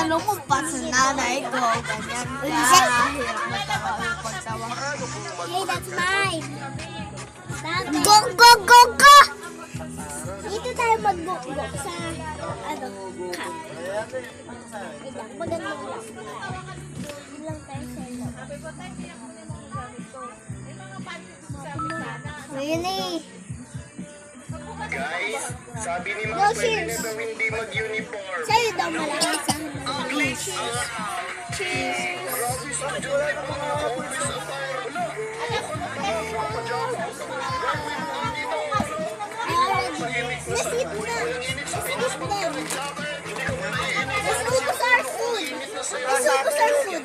Tinanong mo pa sa nanay ko. Ganyan ka. Hirap na tawa yung pagtawa. Hey, that's mine. Go, go, go, go! Dito tayo mag-go sa, camp. Wait lang, maganda lang. Yun lang tayo sa ilo. Ayun eh. Guys, sabi ni No, Ma'am pwede cheers. na daw hindi mag-uniform. Sa'yo daw malaki sa akin. Cheers! Grabe sa July po nga, always a fire. Nasip na. Nasip na. Nasubos our food. Nasubos our food.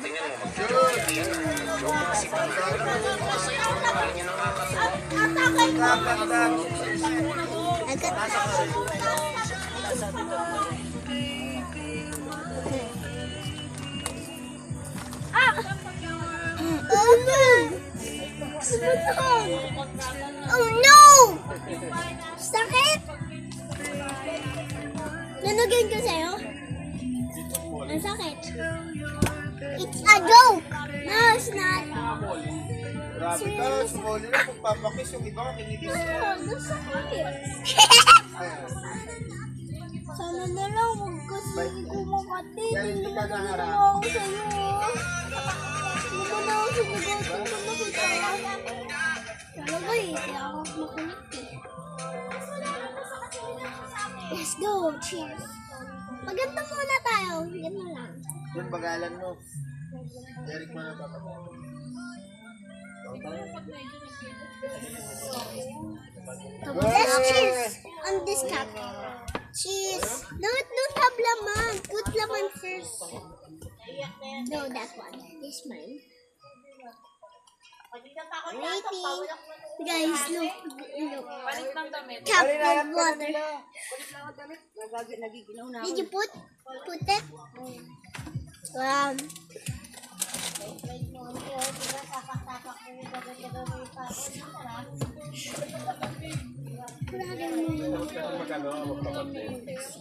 Oh no! Oh no! Sakit! Nanugin ko sa'yo? Ang sakit. It's a joke! No, it's not. Grabe ka, sumuli na kung papakis yung iba ka kinigis. No, sakit. Sana na lang huwag kasi kumakati. Hindi na lang ako sa'yo. Hindi mo na ako sumugot. Talaga eh, kaya ako makulit eh. Let's go, cheers. Maganda muna tayo, ganda lang. Yung bagalan mo. Eric mo na ba? Let's cheers on this cup. Cheers. No, don't have laman. Put laman first. No, that one. This mine. Rating. Guys, look. Cup of water. Did you put it? Wow.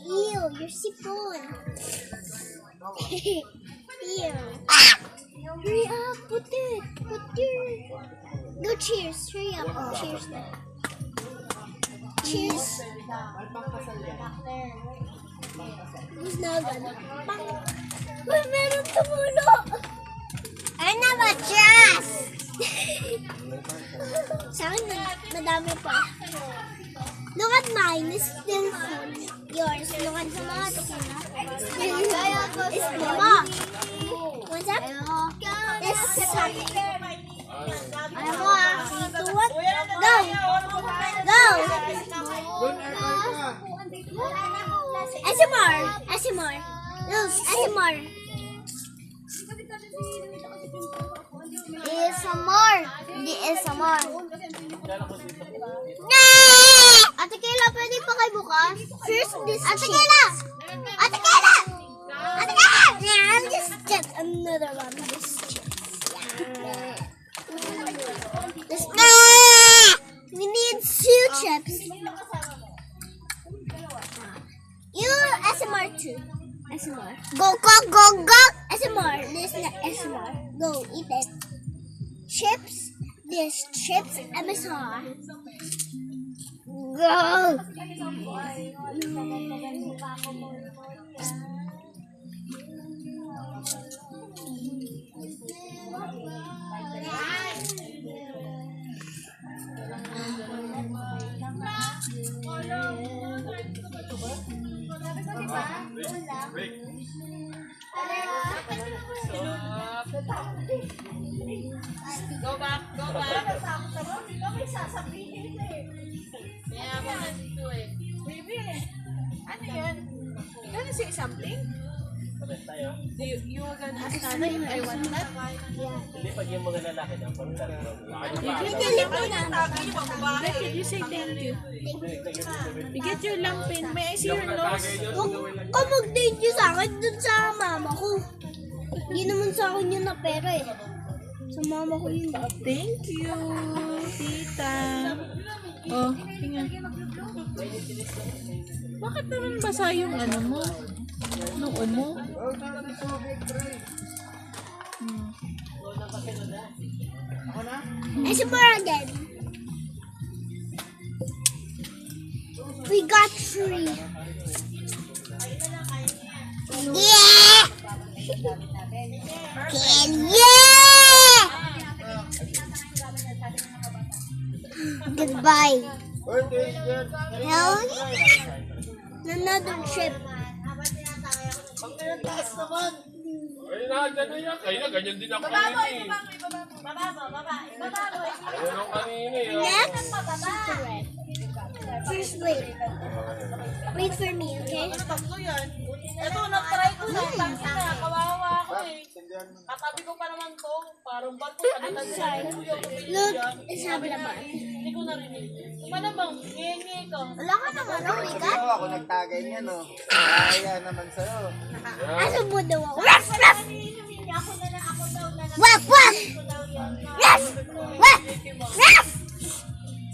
Ew, your sipon. Ew. Hurry up, put it. Put your... Go cheers, hurry up. Cheers. Cheers. Who's now gonna... Uy, meron tumulo. Ay na ba, cheers? Sa akin, madami pa. Look at mine, it's still full. Yours, look at mine. It's mama. What's up? Let's suck it. Ano mo ah? 3, 2, 1. Go! Go! SMR! SMR! Look, SMR! ASMR! Hindi ASMR. Ate Kayla, pwede pa kayo bukas? First, this Ate Kayla! Ate Kayla! Ate Kayla! Yeah, I'm just get another one. This we need 2 chips. You SMR too. SMR. Go, go, go, go! SMR. This is SMR. Go, eat it. Chips. This chips. MSR. Go! Go back, go back. Kaya ba nandito eh. Baby, ano yun? You gonna say something? You gonna ask Nana if I want that? Hindi pag yung mga lalaki na pagkano. Why did you say thank you? You get your lampin. May I see your nose? Huwag mag-thank you sa akin dun sa mama ko. Hindi naman sa akin yun na pera eh. Sa mama ko yun. Thank you, tita. Oh, tingnan. Bakit naman basa yung ano mo? Nung baon mo? Oh, natin tubig, pre. Ako na? ASMR again. We got 3. Yeah! Yeah! Goodbye. Birthday, girl. Hell yeah. Another trip. Ang taas naman. Ay, ganyan yan. Kaya ganyan din ako kanina eh. Ayun ang kanina eh. Next, first wait. Wait for me, okay? Tatlo yan. Ito, nag-try ko na. Tangina, kawawa ako eh. Katabi ko pa naman to. Parang bato. Palitan siya. Look, sabi naman. Hindi ko narinig. Malamang, ngengi ko. Wala ka naman, oh my God. Ikaw, ako nagtagay niya, no? Kaya naman sa'yo. Asa mo daw ako? Ruff, ruff! Wap, wap! Ruff! Wap! Ruff!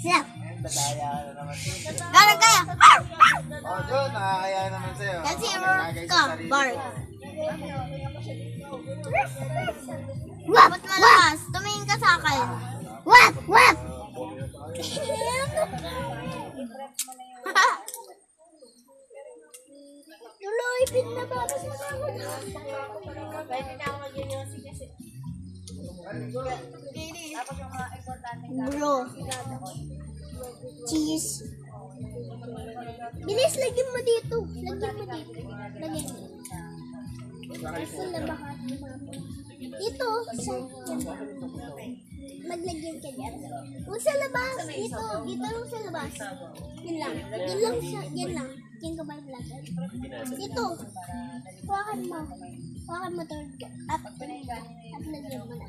Ruff! Dadaya na naman sa'yo. Kaya, kaya! Ruff, ruff! Oh, John, nakakaya naman sa'yo. Kasi Nagtagay ka, sa sarili bark. ko. Wap, wap! Tumingin ka sa akin. Wap, wap! Tuloy, pinababas mo na ako. Bro. Cheese. Bilis, lagyan mo dito. Lagyan mo dito. Lagyan mo. Sa labahan. Dito. Sa maglagyan ka dyan. Huwag sa labas. Dito. Dito lang sa labas. Yan lang. Yan lang siya. Yan lang. Yan ka ba yung lagyan? Dito. Hawakan mo. Hawakan mo to. At lagyan mo na.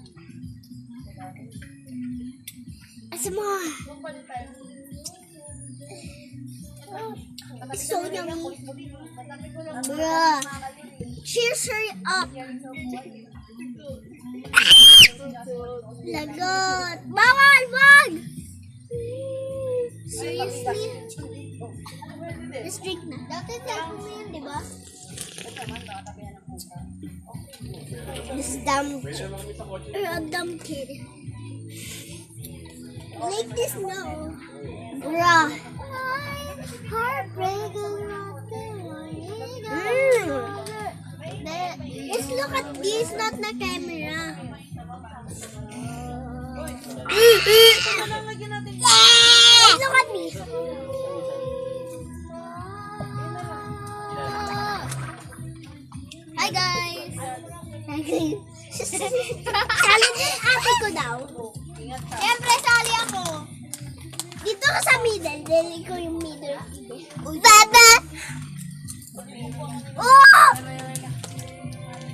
Asa mo? It's so yummy. Bruh. Cheers her up. Lagot. Bawal! Wag! Seriously? Let's drink na. Dati tayo mo yun, di ba? This dumb you're a dumb kid. Like this now. Bruh. Heartbreaking. Let's look at this, not the camera. Let's look at me. Hi guys. Sali din ate ko daw. Siyempre sali ako. Dito ka sa middle. Dili ko yung middle. Baba! Oh!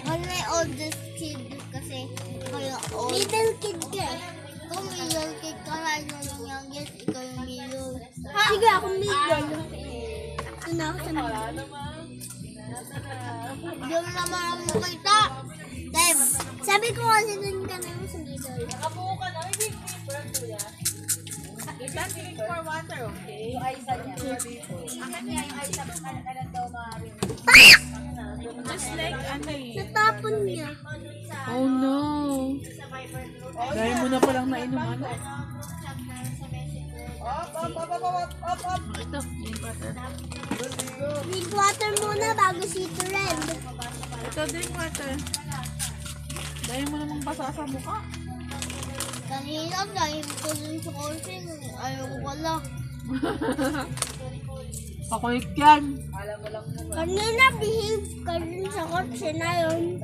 I'm my oldest kid kasi kayo old. Middle kid ka eh. Ikaw middle kid ka na yung youngest. Ikaw yung middle. Sige ako middle. Ito na ako sa middle. Doon naman ako makita. Dahil, sabi ko kasi doon ka na sa middle. Nakabuo ka na. Hindi paper ko yan. Ilan, drink more water, okay? Yung aysa niya. Akin niya yung aysa. Kanan daw maaari. Just like ano eh. Natapon niya. Oh no. Dahil mo na palang nainom ano. Ito, yung water. Drink water muna bago si Turen. Ito, drink water. Dahil mo namang basa sa mukha. Kanina dahil ko dun sa coursing. Ayaw ko pala. Pakulit yan. Kanina behave ka dun sa kotse na yun.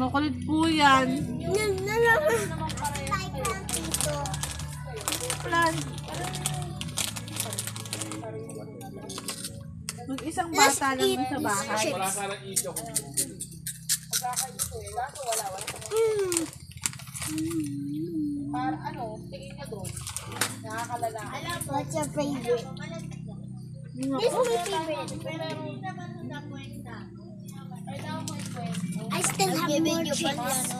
Makulit po yan. Like lang dito. Plan. Mag-isang bata lang dun sa bahay. Wala ka ng isyo. Para ano, tingin niya doon. Nakakalala. What's your favorite? This is my favorite. I still have more chips.